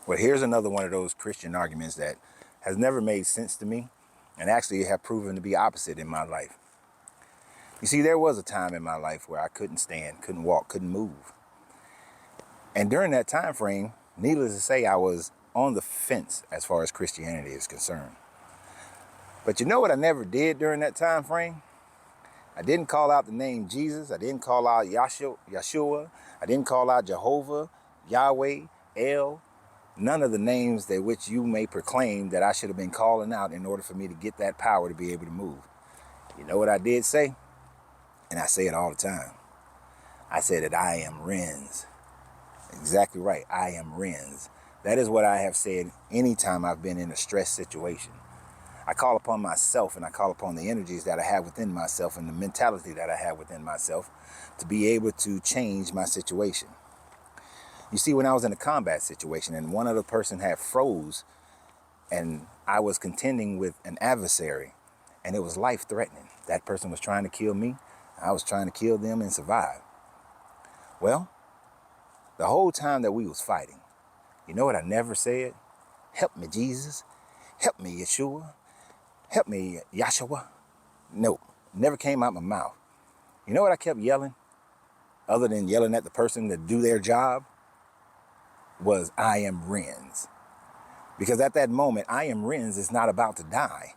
Well, here's another one of those Christian arguments that has never made sense to me and actually have proven to be opposite in my life. You see, there was a time in my life where I couldn't stand, couldn't walk, couldn't move. And during that time frame, needless to say, I was on the fence as far as Christianity is concerned. But you know what I never did during that time frame? I didn't call out the name Jesus. I didn't call out Yeshua. I didn't call out Jehovah, Yahweh, El. None of the names that which you may proclaim that I should have been calling out in order for me to get that power to be able to move. You know what I did say? And I say it all the time. I said that I am Renz. Exactly right. I am Renz. That is what I have said anytime I've been in a stress situation. I call upon myself and I call upon the energies that I have within myself and the mentality that I have within myself to be able to change my situation. You see, when I was in a combat situation and one other person had froze and I was contending with an adversary and it was life-threatening. That person was trying to kill me. I was trying to kill them and survive. Well, the whole time that we was fighting, you know what I never said? Help me, Jesus. Help me, Yeshua. Help me, Yahshua. Nope, never came out my mouth. You know what I kept yelling? Other than yelling at the person to do their job? Was I am Renz. Because at that moment, I am Renz is not about to die.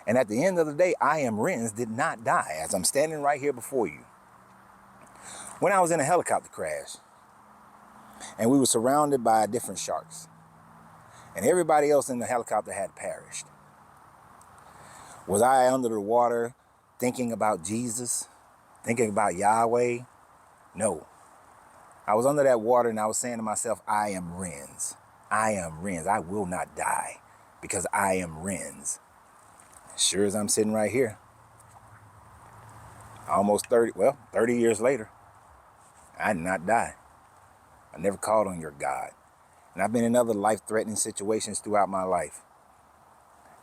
And at the end of the day, I am Renz did not die as I'm standing right here before you. When I was in a helicopter crash and we were surrounded by different sharks and everybody else in the helicopter had perished. Was I under the water thinking about Jesus, thinking about Yahweh? No. I was under that water and I was saying to myself, I am Renz. I am Renz. I will not die because I am Renz. Sure as I'm sitting right here, almost 30 years later, I did not die. I never called on your God. And I've been in other life-threatening situations throughout my life.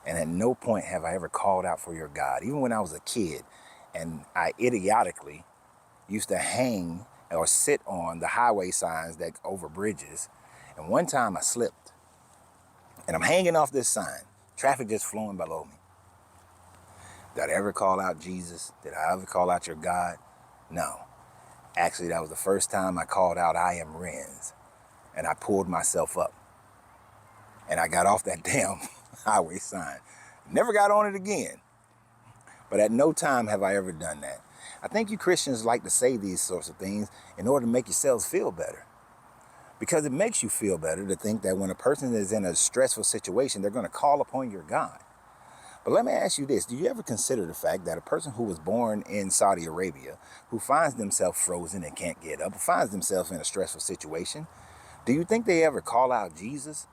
And at no point have I ever called out for your God. Even when I was a kid and I idiotically used to hang or sit on the highway signs that over bridges. And one time I slipped and I'm hanging off this sign, traffic just flowing below me. Did I ever call out Jesus? Did I ever call out your God? No. Actually, that was the first time I called out I am Renz. And I pulled myself up. And I got off that damn highway sign. Never got on it again. But at no time have I ever done that. I think you Christians like to say these sorts of things in order to make yourselves feel better. Because it makes you feel better to think that when a person is in a stressful situation, they're going to call upon your God. But let me ask you this. Do you ever consider the fact that a person who was born in Saudi Arabia, who finds themselves frozen and can't get up, or finds themselves in a stressful situation, do you think they ever call out Jesus?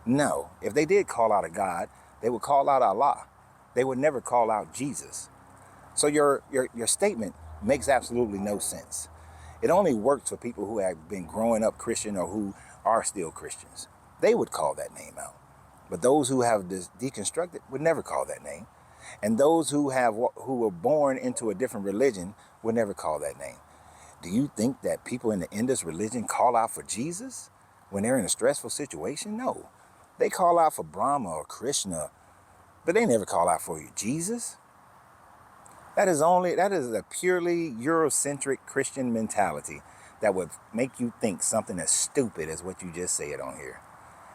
No. If they did call out a God, they would call out Allah. They would never call out Jesus. So your statement makes absolutely no sense. It only works for people who have been growing up Christian or who are still Christians. They would call that name out. But those who have deconstructed would never call that name. And those who were born into a different religion would never call that name. Do you think that people in the Indus religion call out for Jesus when they're in a stressful situation? No. They call out for Brahma or Krishna, but they never call out for you, Jesus. That is a purely Eurocentric Christian mentality that would make you think something as stupid as what you just said on here.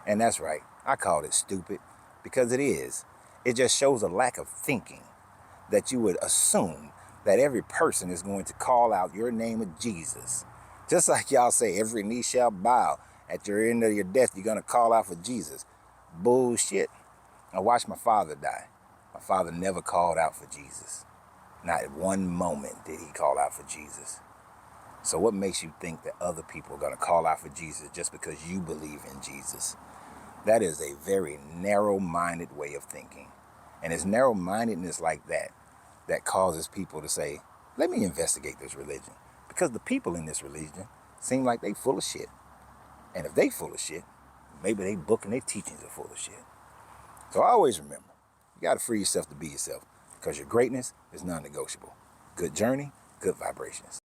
And that's right. I called it stupid because it is. It just shows a lack of thinking that you would assume that every person is going to call out your name of Jesus. Just like y'all say, every knee shall bow. At your end of your death, you're going to call out for Jesus. Bullshit. I watched my father die. My father never called out for Jesus. Not at one moment did he call out for Jesus. So what makes you think that other people are going to call out for Jesus just because you believe in Jesus? That is a very narrow-minded way of thinking. And it's narrow-mindedness like that that causes people to say, let me investigate this religion. Because the people in this religion seem like they full of shit. And if they full of shit, maybe they book and their teachings are full of shit. So always remember, you got to free yourself to be yourself because your greatness is non-negotiable. Good journey, good vibrations.